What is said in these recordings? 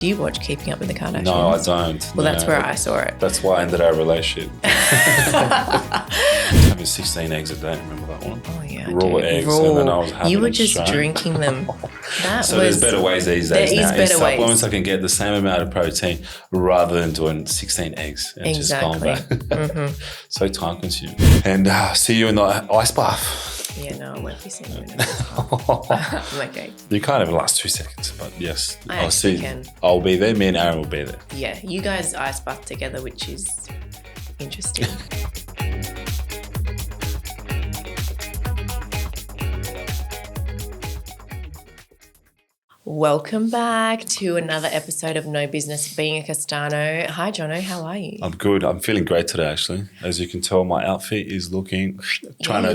Do you watch Keeping Up with the Kardashians? No, I don't. Well, that's where I saw it. That's why I ended our relationship. Having 16 eggs a day, remember that one? Oh, yeah. Raw eggs, Raw. and then I was having You were them just straight. drinking them. There's better ways these days now. There is better ways. Supplements, I can get the same amount of protein rather than doing 16 eggs and just going back. Mm-hmm. So time consuming. And see you in the ice bath. Yeah, no, I won't be seeing you in a I'm okay. You can't even last 2 seconds, but yes, I'll see you. I'll be there. Me and Aaron will be there. Yeah, you guys ice bath together, which is interesting. Welcome back to another episode of No Business Being a Castano. Hi, Jono. How are you? I'm good. I'm feeling great today, actually. As you can tell, my outfit is looking... Trying to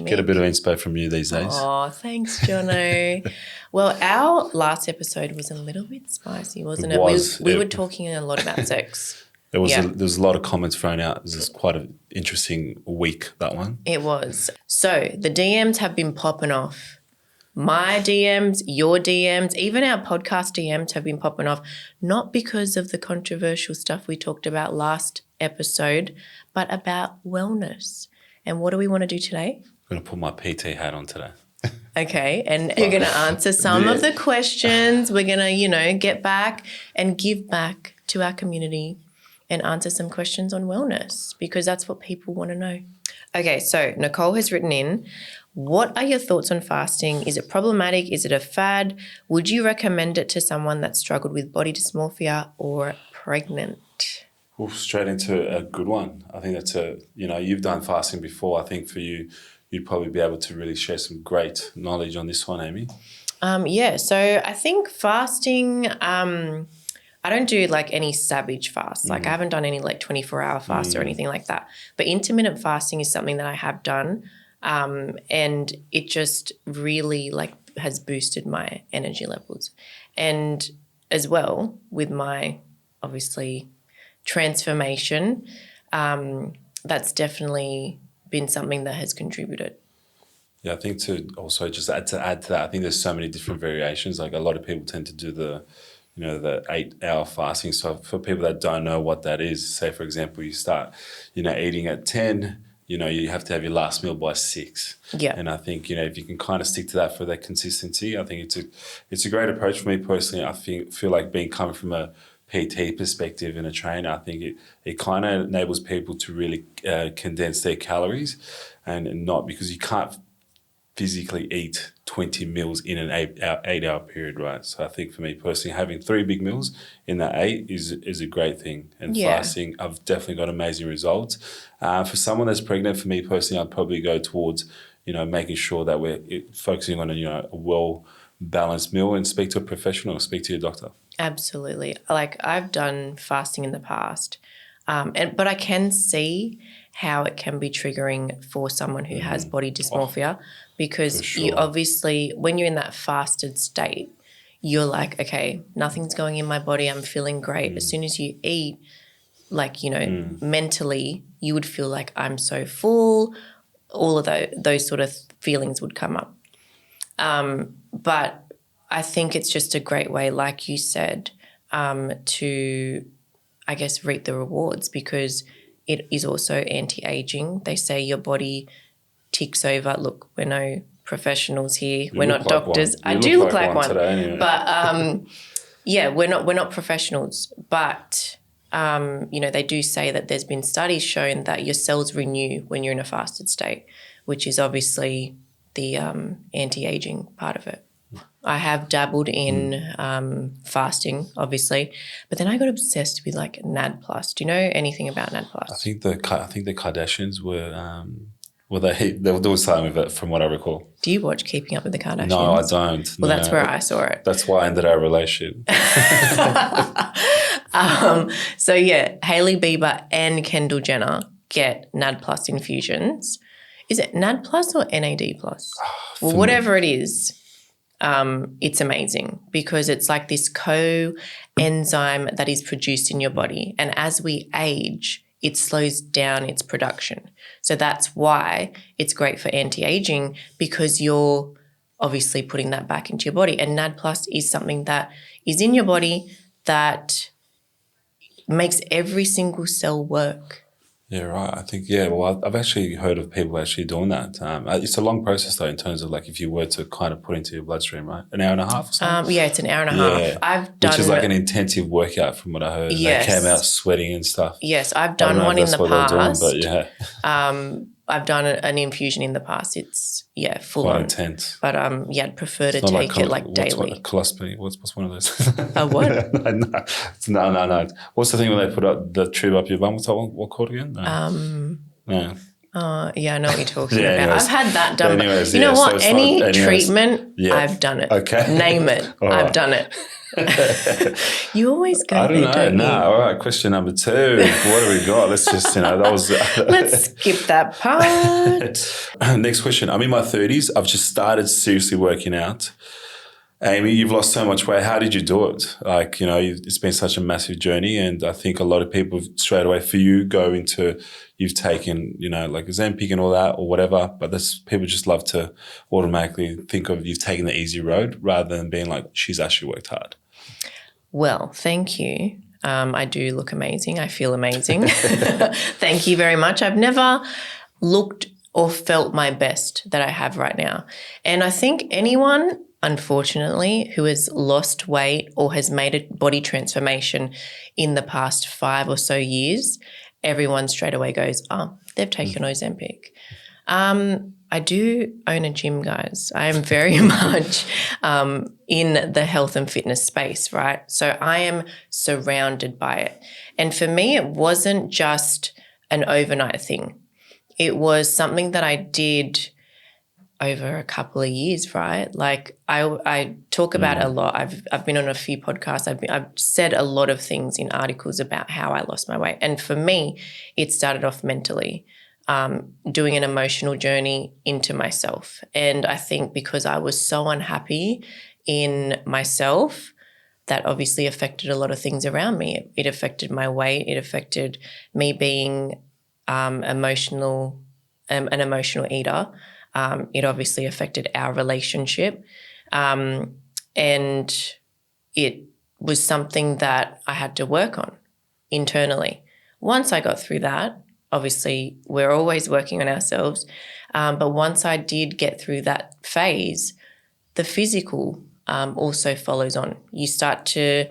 get a bit of inspo from you these days. Oh, thanks, Jono. Well, our last episode was a little bit spicy, wasn't it? We were talking a lot about sex. There was a lot of comments thrown out. This is quite an interesting week, that one. It was. So the DMs have been popping off. My DMs, your DMs, even our podcast DMs have been popping off, not because of the controversial stuff we talked about last episode, but about wellness. And what do we want to do today? I'm going to put my PT hat on today. Okay, and you're going to answer some of the questions. We're going to, get back and give back to our community and answer some questions on wellness because that's what people want to know. Okay, so Nicole has written in, what are your thoughts on fasting? Is it problematic? Is it a fad? Would you recommend it to someone that struggled with body dysmorphia or pregnant? Well, straight into a good one. I think that's you've done fasting before. I think for you, you'd probably be able to really share some great knowledge on this one, Amy. So I think fasting, I don't do like any savage fasts. Like I haven't done any like 24-hour fasts or anything like that. But intermittent fasting is something that I have done. And it just really has boosted my energy levels. And as well with my obviously transformation, that's definitely been something that has contributed. Yeah, I think to also just add to that, I think there's so many different variations. Like a lot of people tend to do the 8-hour fasting. So for people that don't know what that is, say for example, you start, eating at 10, you have to have your last meal by 6. Yeah. And I think, if you can kind of stick to that for that consistency, I think it's a great approach for me personally. I feel like coming from a PT perspective and a trainer, I think it kind of enables people to really condense their calories and not because you can't physically eat 20 meals in an 8-hour period, right? So I think for me personally, having 3 big meals in that 8 is a great thing. And fasting, I've definitely got amazing results. For someone that's pregnant, for me personally, I'd probably go towards, making sure that we're focusing on a well-balanced meal and speak to a professional, speak to your doctor. Absolutely. Like I've done fasting in the past, but I can see how it can be triggering for someone who has body dysmorphia because you obviously, when you're in that fasted state, you're like, okay, nothing's going in my body. I'm feeling great. As soon as you eat, mentally, you would feel like I'm so full. All of those sort of feelings would come up. But I think it's just a great way, like you said, to, I guess, reap the rewards because it is also anti-aging. They say your body ticks over. Look, we're no professionals here. We're not doctors. I do look like one today, anyway. But we're not professionals. But they do say that there's been studies showing that your cells renew when you're in a fasted state, which is obviously the anti-aging part of it. I have dabbled in fasting, obviously, but then I got obsessed with NAD+. Do you know anything about NAD+? I think the Kardashians were they were doing something with it, from what I recall. Do you watch Keeping Up with the Kardashians? No, I don't. Well, that's where I saw it. That's why I ended our relationship. Hailey Bieber and Kendall Jenner get NAD+ infusions. Is it NAD+ or NAD+? Well, whatever it is. It's amazing because it's like this coenzyme that is produced in your body. And as we age, it slows down its production. So that's why it's great for anti-aging because you're obviously putting that back into your body. And NAD+ is something that is in your body that makes every single cell work. Yeah, right. I think, well, I've actually heard of people actually doing that. It's a long process, though, in terms of like if you were to kind of put into your bloodstream, right? An hour and a half or something? Yeah, it's an hour and a half. Which is like an intensive workout from what I heard. Yes. They came out sweating and stuff. Yes, I've done one in the past. Doing, but yeah. I've done an infusion in the past. It's, full quite on. Intense. But I'd prefer to take it like daily. Colostomy. What's one of those? A what? No. What's the thing where they put up the tube up your bum? What's that one? What called again? No. Yeah, I know what you're talking about. Anyways. I've had that done. Anyways, you know what? So any treatment, I've done it. Okay. Name it. I've done it. You always go I don't there, know. don't you? No. All right. Question number 2. What do we got? Let's just, that was. Let's skip that part. Next question. I'm in my 30s. I've just started seriously working out. Amy, you've lost so much weight. How did you do it? Like, it's been such a massive journey. And I think a lot of people straight away for you go into, you've taken, like Ozempic and all that or whatever. But people just love to automatically think of you've taken the easy road rather than being like, she's actually worked hard. Well, thank you. I do look amazing. I feel amazing. Thank you very much. I've never looked or felt my best that I have right now. And I think anyone, unfortunately, who has lost weight or has made a body transformation in the past 5 or so years, everyone straight away goes, they've taken Ozempic. I do own a gym, guys. I am very much in the health and fitness space, right? So I am surrounded by it. And for me, it wasn't just an overnight thing. It was something that I did over a couple of years, right? Like I talk about it a lot. I've been on a few podcasts. I've said a lot of things in articles about how I lost my weight. And for me, it started off mentally, doing an emotional journey into myself. And I think because I was so unhappy in myself, that obviously affected a lot of things around me. It affected my weight. It affected me being an emotional eater. It obviously affected our relationship. And it was something that I had to work on internally. Once I got through that, obviously we're always working on ourselves. But once I did get through that phase, the physical also follows on. You start to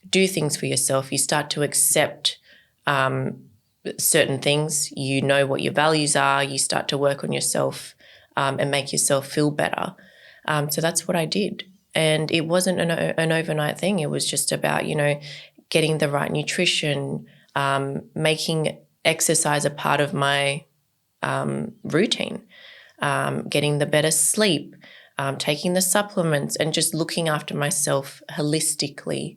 do things for yourself. You start to accept certain things. You know what your values are. You start to work on yourself and make yourself feel better. So that's what I did. And it wasn't an overnight thing. It was just about, getting the right nutrition, making exercise a part of my routine, getting the better sleep, taking the supplements and just looking after myself holistically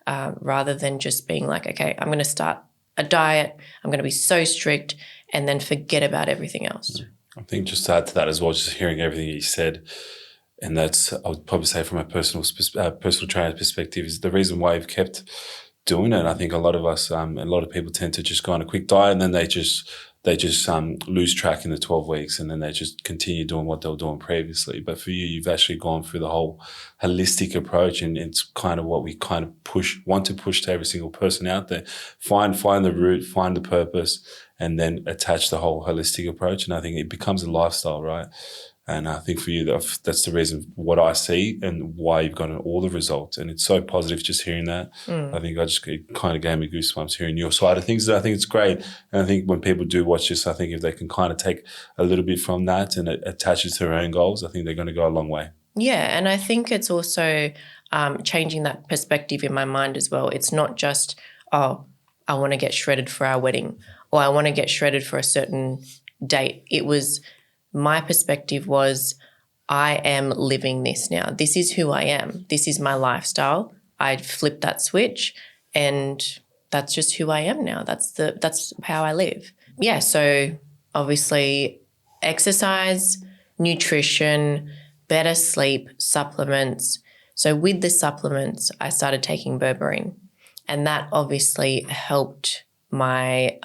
rather than just being like, okay, I'm going to start a diet, I'm going to be so strict and then forget about everything else. I think just to add to that as well, just hearing everything you said, and that's, I would probably say from a personal trainer perspective, is the reason why you've kept doing it. I think a lot of us, a lot of people tend to just go on a quick diet and then they just lose track in the 12 weeks and then they just continue doing what they were doing previously. But for you, you've actually gone through the whole holistic approach, and it's kind of what we kind of want to push to every single person out there. Find the root, find the purpose, and then attach the whole holistic approach. And I think it becomes a lifestyle, right? And I think for you, that's the reason what I see and why you've gotten all the results. And it's so positive just hearing that. I think it kind of gave me goosebumps hearing your side of things. I think it's great. And I think when people do watch this, I think if they can kind of take a little bit from that and attach it to their own goals, I think they're going to go a long way. Yeah, and I think it's also changing that perspective in my mind as well. It's not just, I want to get shredded for our wedding or I want to get shredded for a certain date. My perspective was, I am living this now. This is who I am. This is my lifestyle. I flipped that switch and that's just who I am now. That's how I live. Yeah, so obviously exercise, nutrition, better sleep, supplements. So with the supplements, I started taking berberine, and that obviously helped my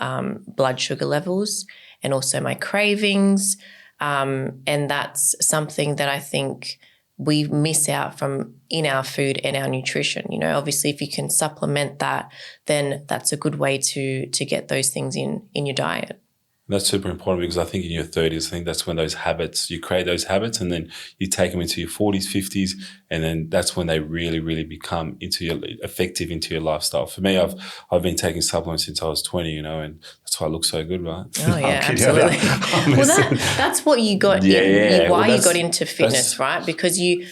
blood sugar levels and also my cravings. And that's something that I think we miss out from in our food and our nutrition. You know, obviously if you can supplement that, then that's a good way to get those things in your diet. That's super important because I think in your 30s, I think that's when those habits, you create those habits and then you take them into your 40s, 50s, and then that's when they really, really become effective into your lifestyle. For me, I've been taking supplements since I was 20, you know, and that's why I look so good, right? Oh, yeah, absolutely. Well, that's what you got why you got into fitness, right? Because you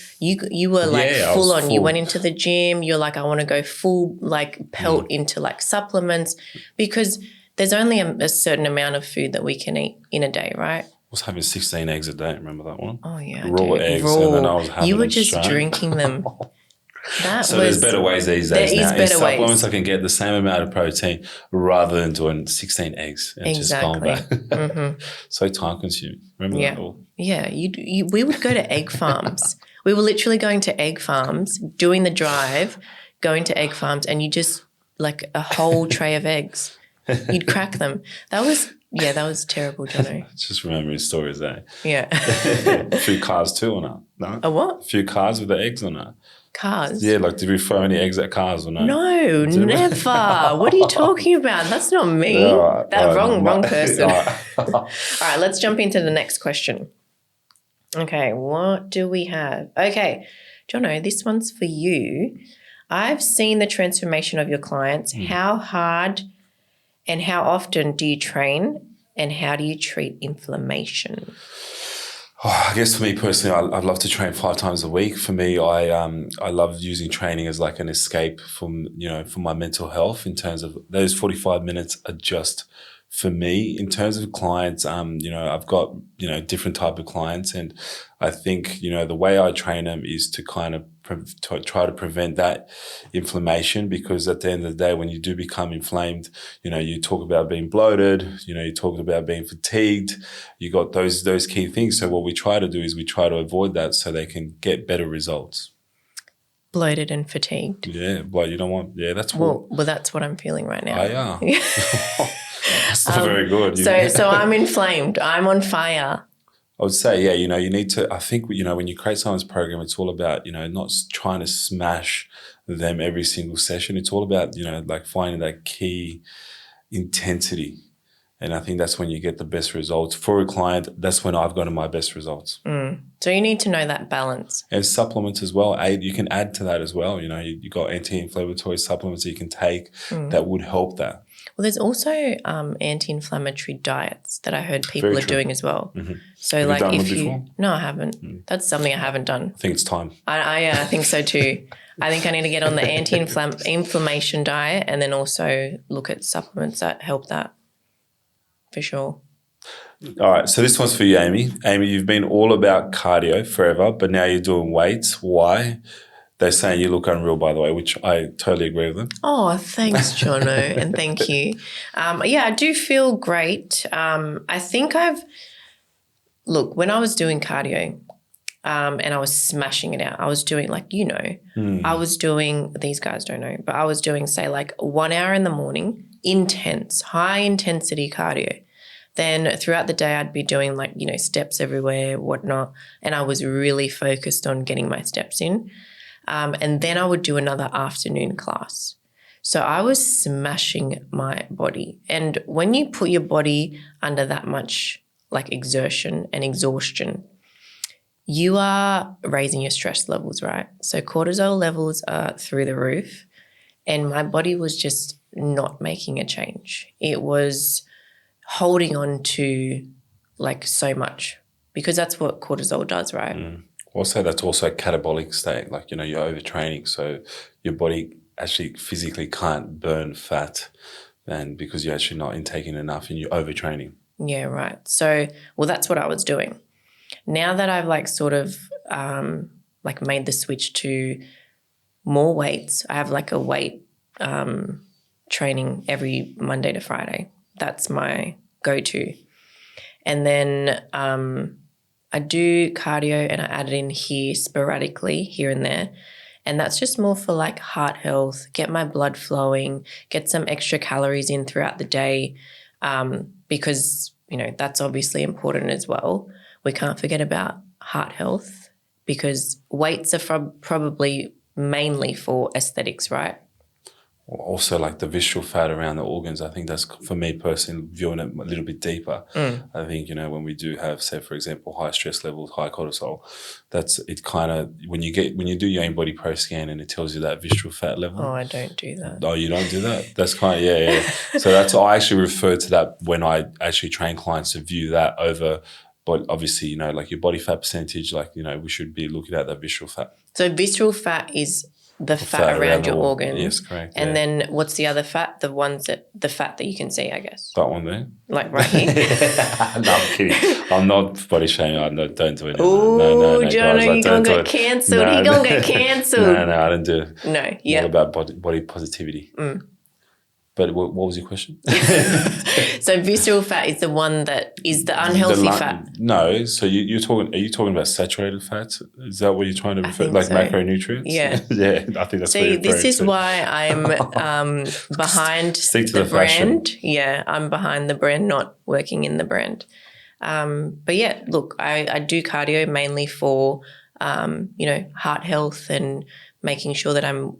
were like full on. You went into the gym. You're like, I want to go full like pelt into like supplements because there's only a certain amount of food that we can eat in a day, right? I was having 16 eggs a day. Remember that one? Oh, yeah. Raw eggs. And then I was having You were them just straight. drinking them. There's better ways these days now. There is better ways. Supplements, I can get the same amount of protein rather than doing 16 eggs and just going back. Mm-hmm. So time consuming. Remember that all? Yeah. We would go to egg farms. We were literally going to egg farms, doing the drive, going to egg farms, and you just like a whole tray of eggs. You'd crack them. That was terrible, Jono. Just remembering stories, eh? Yeah. A few cars too or not? No? A what? A few cars with the eggs or not? Cars? Yeah, like did we throw any eggs at cars or no? No, never. What are you talking about? That's not me. Wrong person. All right, let's jump into the next question. Okay, what do we have? Okay, Jono, this one's for you. I've seen the transformation of your clients. How hard and how often do you train and how do you treat inflammation? Oh, I guess for me personally, I'd love to train 5 times a week. For me, I love using training as like an escape from my mental health. In terms of those 45 minutes are just for me. In terms of clients, I've got different type of clients, and I think the way I train them is to kind of try to prevent that inflammation, because at the end of the day, when you do become inflamed, you talk about being bloated, you talk about being fatigued, you got those key things. So what we try to do is we try to avoid that so they can get better results. Bloated and fatigued. Yeah, but you don't want. Yeah, that's well, that's what I'm feeling right now. Oh, yeah. That's not very good. So I'm inflamed. I'm on fire. I would say, yeah, you need to, I think, when you create someone's program, it's all about, not trying to smash them every single session. It's all about, like finding that key intensity. And I think that's when you get the best results. For a client, that's when I've gotten my best results. So you need to know that balance. And supplements as well. You can add to that as well. You got anti-inflammatory supplements that you can take that would help that. Well, there's also anti-inflammatory diets that I heard people are doing as well. Mm-hmm. So have like you done them before? No, I haven't. That's something I haven't done. I think it's time. I think so too. I think I need to get on the anti-inflammation diet and then also look at supplements that help that for sure. All right, so this one's for you, Amy. Amy, you've been all about cardio forever, but now you're doing weights. Why? They're saying you look unreal, by the way, which I totally agree with them. Oh, thanks, Jono, and thank you. I do feel great. I think when I was doing cardio and I was smashing it out, I was doing I was doing, these guys don't know, but I was doing, say, like 1 hour in the morning, intense, high intensity cardio. Then throughout the day, I'd be doing steps everywhere, whatnot, and I was really focused on getting my steps in. And then I would do another afternoon class. So I was smashing my body. And when you put your body under that much exertion and exhaustion, you are raising your stress levels, right? So cortisol levels are through the roof. And my body was just not making a change. It was holding on to so much, because that's what cortisol does, right? Also, that's also a catabolic state, you're overtraining. So your body actually physically can't burn fat, and because you're actually not intaking enough and you're overtraining. Yeah, right. So, that's what I was doing. Now that I've made the switch to more weights, I have a weight training every Monday to Friday. That's my go-to. And then I do cardio and I add it in here sporadically, here and there. And that's just more for heart health, get my blood flowing, get some extra calories in throughout the day, because, that's obviously important as well. We can't forget about heart health because weights are probably mainly for aesthetics, right? Also, like the visceral fat around the organs, I think that's, for me personally, viewing it a little bit deeper. I think, when we do have, say, for example, high stress levels, high cortisol, that's it. Kind of when you do your own body pro scan and it tells you that visceral fat level. Oh, I don't do that. Oh, you don't do that? That's kind of yeah. So I actually refer to that when I actually train clients to view that over. But obviously, like your body fat percentage, like we should be looking at that visceral fat. So visceral fat is the fat around your organ. Yes, correct. And then what's the other fat? The fat that you can see, I guess. That one there? Like right here? No, I'm kidding. I'm not body shaming. Don't do it. Oh, no, Jono, guys, you're going to get cancelled. You're going to get cancelled. No, I didn't do it. No, yeah. All about body positivity. But what was your question? So visceral fat is the one that is the unhealthy fat. No, so you're talking. Are you talking about saturated fats? Is that what you're trying to refer? Like so. Macronutrients? Yeah, yeah. I think that's. See, this is why I'm behind the brand. Fashion. Yeah, I'm behind the brand, not working in the brand. But yeah, look, I do cardio mainly for heart health and making sure that I'm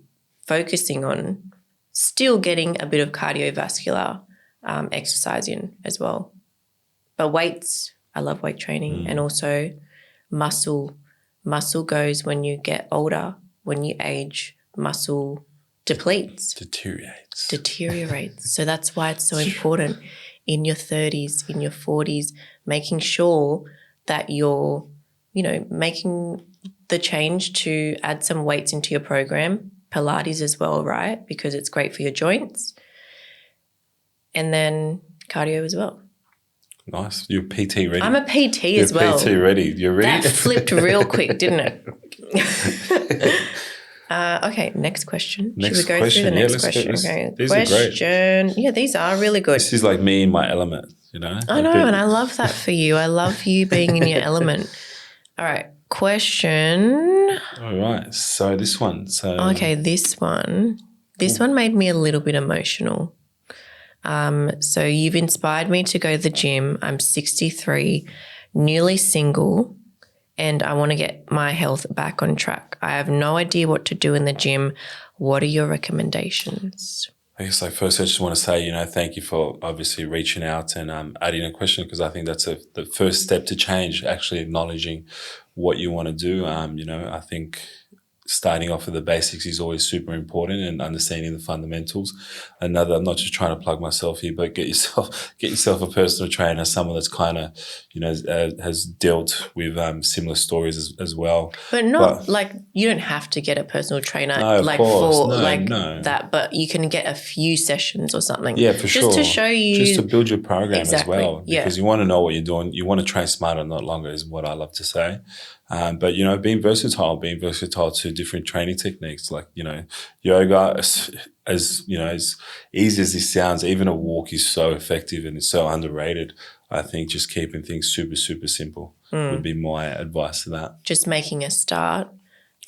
focusing on still getting a bit of cardiovascular exercise in as well. But weights, I love weight training, and also muscle. Muscle goes when you get older. When you age, muscle depletes. Deteriorates. So that's why it's so important in your 30s, in your 40s, making sure that you're, making the change to add some weights into your program. Pilates as well, right? Because it's great for your joints. And then cardio as well. Nice. You're PT ready. I'm a PT as well. You're PT ready. You're ready. That flipped real quick, didn't it? Okay, next question. Should we go through the next question? Okay. These are great. Yeah, these are really good. This is like me in my element, I know, and I love that for you. I love you being in your element. All right. Question. All right. So this one. Okay, this one made me a little bit emotional. So you've inspired me to go to the gym. I'm 63, newly single, and I want to get my health back on track. I have no idea what to do in the gym. What are your recommendations? I guess, first I just want to say, thank you for obviously reaching out and adding a question, because I think that's the first step to change, actually acknowledging what you want to do. I think starting off with the basics is always super important, and understanding the fundamentals. I'm not just trying to plug myself here, but get yourself a personal trainer, someone that's kind of, has dealt with similar stories as well. But you don't have to get a personal trainer that, but you can get a few sessions or something. Yeah, for sure. Just to show you. Just to build your program as well. Yeah. Because you want to know what you're doing. You want to train smarter, not longer, is what I love to say. But, being versatile to different training techniques, like, yoga, as easy as this sounds, even a walk is so effective and it's so underrated. I think just keeping things super, super simple would be my advice to that. Just making a start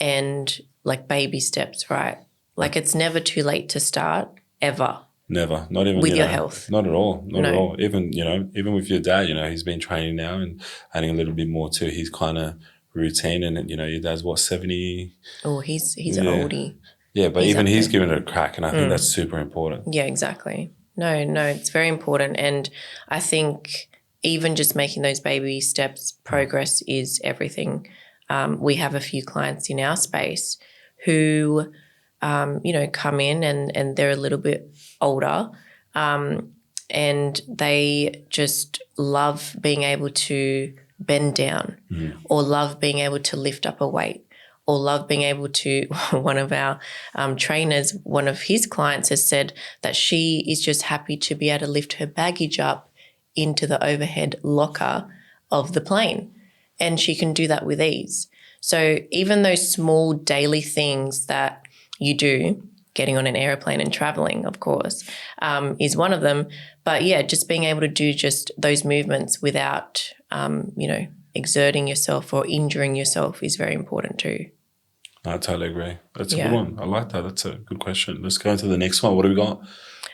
and baby steps, right? It's never too late to start, ever. Never, not even with your health. Not at all, not at all. Even with your dad, he's been training now and adding a little bit more to his kind of routine. And your dad's 70? Oh, he's an oldie. Yeah, but he's giving it a crack, and I think that's super important. Yeah, exactly. No, it's very important, and I think even just making those baby steps, progress is everything. We have a few clients in our space who, come in and they're a little bit older, and they just love being able to bend down, or love being able to lift up a weight, or love being able to, one of our trainers, one of his clients has said that she is just happy to be able to lift her baggage up into the overhead locker of the plane, and she can do that with ease. So even those small daily things that you do, getting on an airplane and traveling, of course, is one of them. But yeah, just being able to do just those movements without, exerting yourself or injuring yourself is very important too. I totally agree. That's a good one. I like that. That's a good question. Let's go into the next one. What do we got?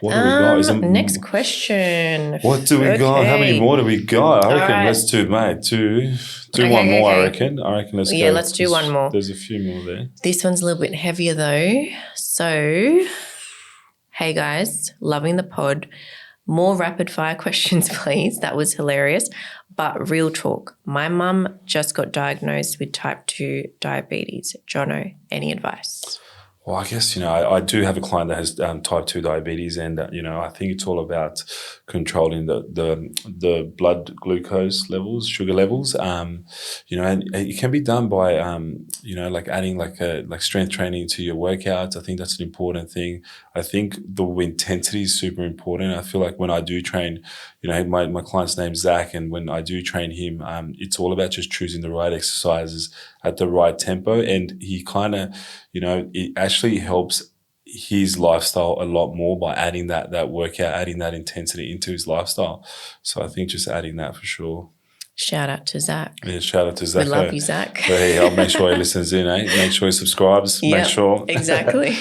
What do we got? Next question. What do we got? How many more do we got? I reckon right. let's do, mate. Do one more, I reckon. Let's go. Yeah, let's do one more. There's a few more there. This one's a little bit heavier though. So, hey guys, loving the pod. More rapid fire questions, please. That was hilarious. But real talk. My mum just got diagnosed with type 2 diabetes. Jono, any advice? Well, I guess, I do have a client that has type 2 diabetes, and, I think it's all about controlling the blood glucose levels, sugar levels, and it can be done by, like adding like strength training to your workouts. I think that's an important thing. I think the intensity is super important. I feel like when I do train, my client's name's Zach, and when I do train him, it's all about just choosing the right exercises at the right tempo, and he kind of, it actually helps his lifestyle a lot more by adding that workout, adding that intensity into his lifestyle. So I think just adding that for sure. Shout out to Zach. Yeah, shout out to Zach. We love you, Zach. So, hey, I'll make sure he listens in, Make sure he subscribes. Yep, make sure. Exactly.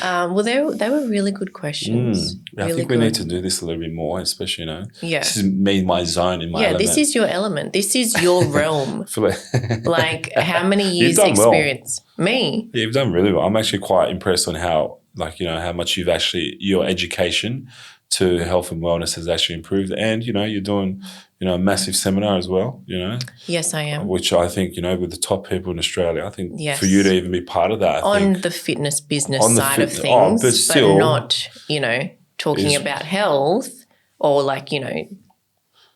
Well, they were really good questions. I think we need to do this a little bit more, especially, Yeah. This is my zone, in my element. This is your element. This is your realm. Like how many years You've done experience? Well. Me? Yeah, you've done really well. I'm actually quite impressed on how, how much you've actually, your education to health and wellness has actually improved. And, you're doing, a massive seminar as well, Yes, I am. Which I think, with the top people in Australia, I think yes. for you to even be part of that. On the fitness business side of things, but still, not, talking about health or like,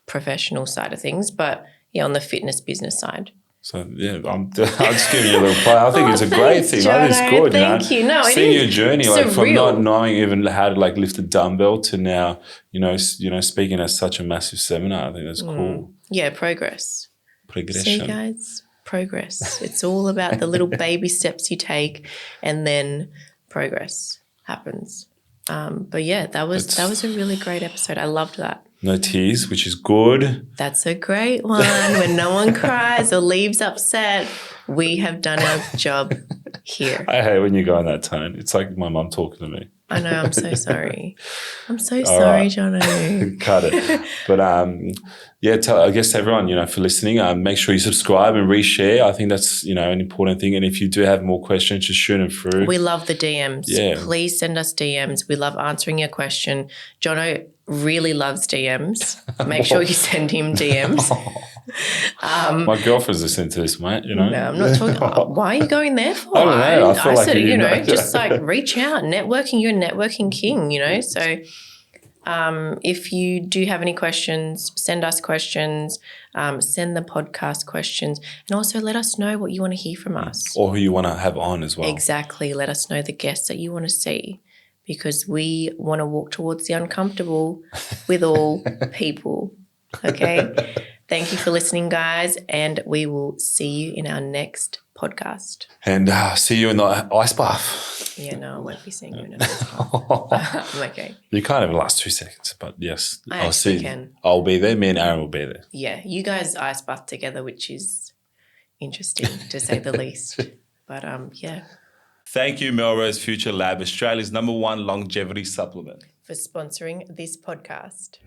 professional side of things, but on the fitness business side. So, yeah, I'm just giving you a little play. I think it's a great thing. Jono, I think it's good, Thank you. No, seeing your journey, surreal. From not knowing even how to lift a dumbbell to now, speaking at such a massive seminar. I think that's cool. Yeah, progress. Progression. See, guys, progress. It's all about the little baby steps you take, and then progress happens. But yeah, that was a really great episode. I loved that. No tears, which is good. That's a great one. When no one cries or leaves upset, we have done our job here. I hate when you go in that tone. It's like my mum talking to me. I know. I'm so sorry. I'm so sorry, right. Jono. Cut it. But I guess everyone, for listening, make sure you subscribe and reshare. I think that's, an important thing. And if you do have more questions, just shoot them through. We love the DMs. Yeah. Please send us DMs. We love answering your question. Jono really loves DMs. Make sure you send him DMs. My girlfriend's listening to this, mate, No, I'm not talking. Why are you going there for? I don't know. I feel like said, just reach out. Networking, you're a networking king, So if you do have any questions, send us questions, send the podcast questions, and also let us know what you want to hear from us. Or who you want to have on as well. Exactly. Let us know the guests that you want to see, because we want to walk towards the uncomfortable with all people. Okay? Thank you for listening, guys, and we will see you in our next podcast. And see you in the ice bath. Yeah, no, I won't be seeing you in an ice bath. I'm okay. You can't have the last 2 seconds, but yes, I'll see you. I'll be there. Me and Aaron will be there. Yeah, you guys ice bath together, which is interesting to say the least. But yeah. Thank you, Melrose Future Lab, Australia's #1 longevity supplement, for sponsoring this podcast.